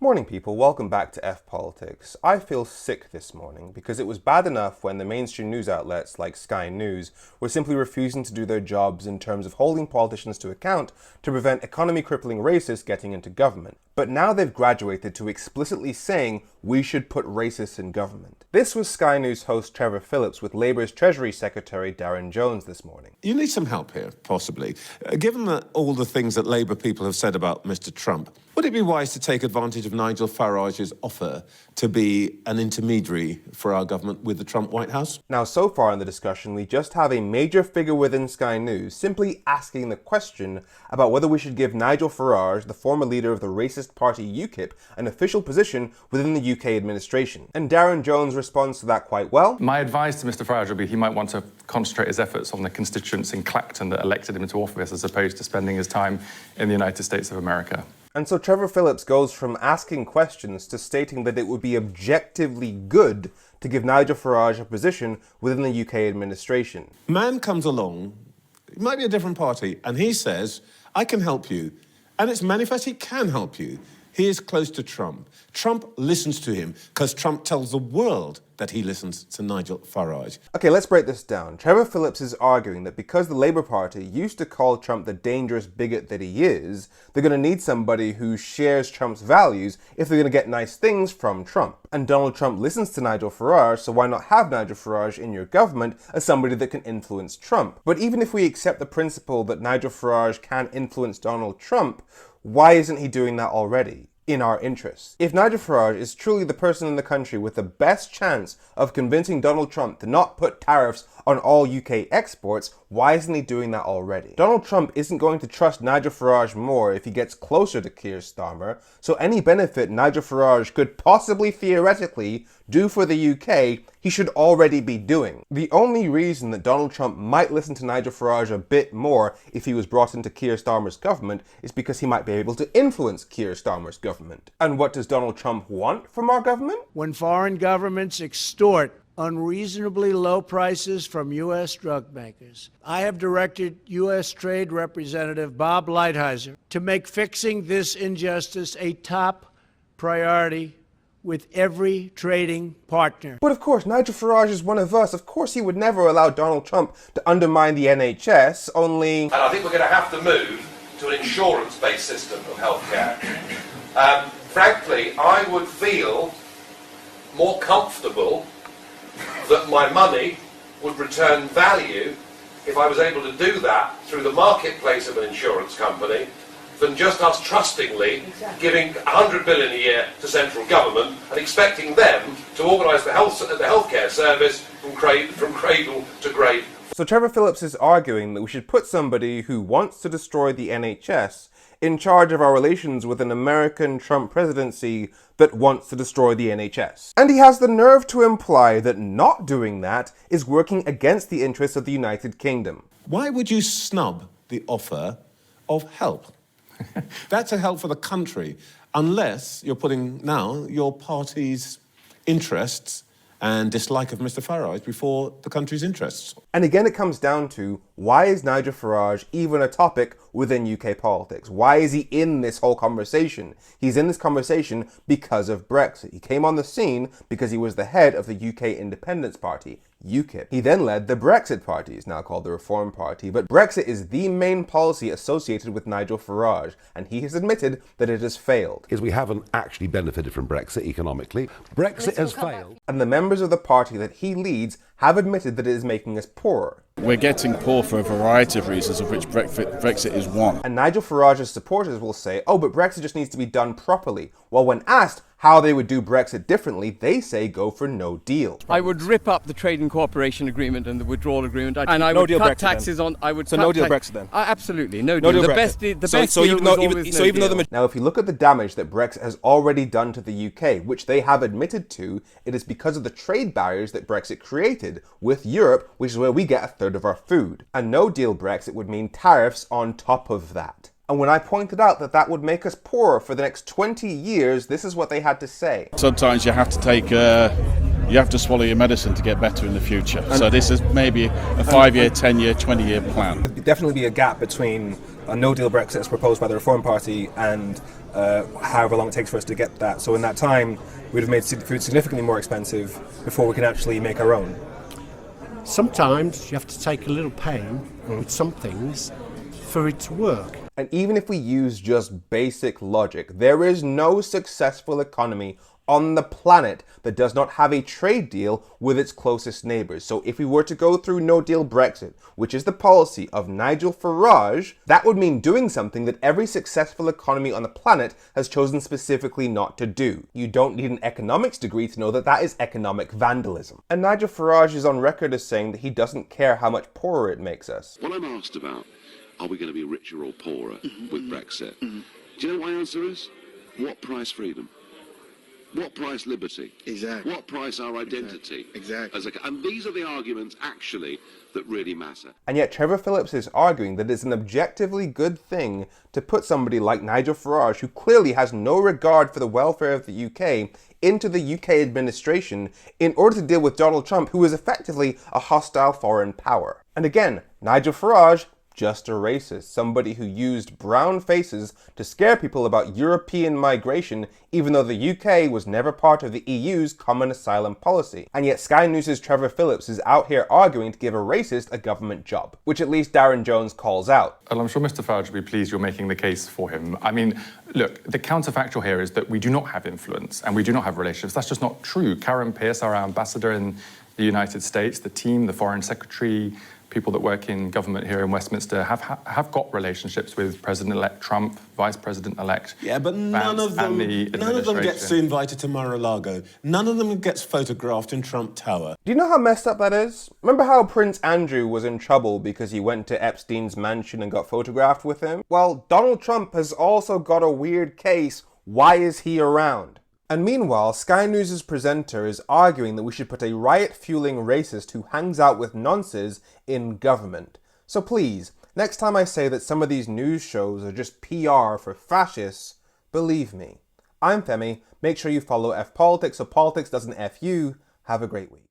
Morning people, welcome back to F Politics. I feel sick this morning because it was bad enough when the mainstream news outlets like Sky News were simply refusing to do their jobs in terms of holding politicians to account to prevent economy-crippling racists getting into government. But now they've graduated to explicitly saying we should put racists in government. This was Sky News host Trevor Phillips with Labour's Treasury Secretary Darren Jones this morning. You need some help here, possibly. Given that all the things that Labour people have said about Mr. Trump, would it be wise to take advantage of Nigel Farage's offer to be an intermediary for our government with the Trump White House? Now, so far in the discussion, we just have a major figure within Sky News simply asking the question about whether we should give Nigel Farage, the former leader of the racist party UKIP, an official position within the UK administration. And Darren Jones responds to that quite well. My advice to Mr. Farage would be he might want to concentrate his efforts on the constituents in Clacton that elected him into office as opposed to spending his time in the United States of America. And so Trevor Phillips goes from asking questions to stating that it would be objectively good to give Nigel Farage a position within the UK administration. Man comes along, it might be a different party, and he says, I can help you. And it's manifest he can help you. He is close to Trump. Trump listens to him because Trump tells the world that he listens to Nigel Farage. Okay, let's break this down. Trevor Phillips is arguing that because the Labour Party used to call Trump the dangerous bigot that he is, they're going to need somebody who shares Trump's values if they're going to get nice things from Trump. And Donald Trump listens to Nigel Farage, so why not have Nigel Farage in your government as somebody that can influence Trump? But even if we accept the principle that Nigel Farage can influence Donald Trump, why isn't he doing that already? In our interests. If Nigel Farage is truly the person in the country with the best chance of convincing Donald Trump to not put tariffs on all UK exports, why isn't he doing that already? Donald Trump isn't going to trust Nigel Farage more if he gets closer to Keir Starmer, so any benefit Nigel Farage could possibly theoretically do for the UK, he should already be doing. The only reason that Donald Trump might listen to Nigel Farage a bit more if he was brought into Keir Starmer's government is because he might be able to influence Keir Starmer's government. And what does Donald Trump want from our government? When foreign governments extort unreasonably low prices from U.S. drug makers, I have directed U.S. Trade Representative Bob Lighthizer to make fixing this injustice a top priority with every trading partner. But of course, Nigel Farage is one of us. Of course he would never allow Donald Trump to undermine the NHS, only... And I think we're going to have to move to an insurance-based system of healthcare. Frankly, I would feel more comfortable that my money would return value if I was able to do that through the marketplace of an insurance company than just us trustingly giving $100 billion a year to central government and expecting them to organise the healthcare service from cradle to grave. So Trevor Phillips is arguing that we should put somebody who wants to destroy the NHS in charge of our relations with an American Trump presidency that wants to destroy the NHS. And he has the nerve to imply that not doing that is working against the interests of the United Kingdom. Why would you snub the offer of help? That's a help for the country, unless you're putting now your party's interests and dislike of Mr. Farage before the country's interests. And again, it comes down to, why is Nigel Farage even a topic within UK politics? Why is he in this whole conversation? He's in this conversation because of Brexit. He came on the scene because he was the head of the UK Independence Party, UKIP. He then led the Brexit Party, it's now called the Reform Party, but Brexit is the main policy associated with Nigel Farage, and he has admitted that it has failed. Is we haven't actually benefited from Brexit economically. Brexit has failed. And the members of the party that he leads have admitted that it is making us poorer. We're getting poor for a variety of reasons, of which Brexit is one. And Nigel Farage's supporters will say, oh, but Brexit just needs to be done properly. Well, when asked how they would do Brexit differently, they say go for no deal. I would rip up the trade and cooperation agreement and the withdrawal agreement, and I would cut taxes on. I would. So no deal Brexit then. Absolutely no deal. The best deal was always no deal. Now, if you look at the damage that Brexit has already done to the UK, which they have admitted to, it is because of the trade barriers that Brexit created with Europe, which is where we get a third of our food. A no deal Brexit would mean tariffs on top of that. And when I pointed out that that would make us poorer for the next 20 years, this is what they had to say. Sometimes you have to take, you have to swallow your medicine to get better in the future. So this is maybe a 5-year, 10-year, 20-year plan. There'd definitely be a gap between a no-deal Brexit as proposed by the Reform Party, and however long it takes for us to get that. So in that time, we'd have made food significantly more expensive before we can actually make our own. Sometimes you have to take a little pain with some things for it to work. And even if we use just basic logic, there is no successful economy on the planet that does not have a trade deal with its closest neighbours. So if we were to go through no-deal Brexit, which is the policy of Nigel Farage, that would mean doing something that every successful economy on the planet has chosen specifically not to do. You don't need an economics degree to know that that is economic vandalism. And Nigel Farage is on record as saying that he doesn't care how much poorer it makes us. When I'm asked about, are we going to be richer or poorer with Brexit, do you know what my answer is? What price freedom? What price liberty? Exactly. What price our identity? Exactly. And these are the arguments, actually, that really matter. And yet Trevor Phillips is arguing that it's an objectively good thing to put somebody like Nigel Farage, who clearly has no regard for the welfare of the UK, into the UK administration in order to deal with Donald Trump, who is effectively a hostile foreign power. And again, Nigel Farage, just a racist, somebody who used brown faces to scare people about European migration, even though the UK was never part of the EU's common asylum policy. And yet Sky News' Trevor Phillips is out here arguing to give a racist a government job, which at least Darren Jones calls out. Well, I'm sure Mr. Farage will be pleased you're making the case for him. I mean, look, the counterfactual here is that we do not have influence and we do not have relationships. That's just not true. Karen Pierce, our ambassador in the United States, the team, the foreign secretary, people that work in government here in Westminster have got relationships with President-elect Trump, Vice President-elect Yeah, but none of them gets invited to Mar-a-Lago. None of them gets photographed in Trump Tower. Do you know how messed up that is? Remember how Prince Andrew was in trouble because he went to Epstein's mansion and got photographed with him? Well, Donald Trump has also got a weird case. Why is he around? And meanwhile, Sky News' presenter is arguing that we should put a riot-fueling racist who hangs out with nonces in government. So please, next time I say that some of these news shows are just PR for fascists, believe me. I'm Femi. Make sure you follow F Politics so politics doesn't F you. Have a great week.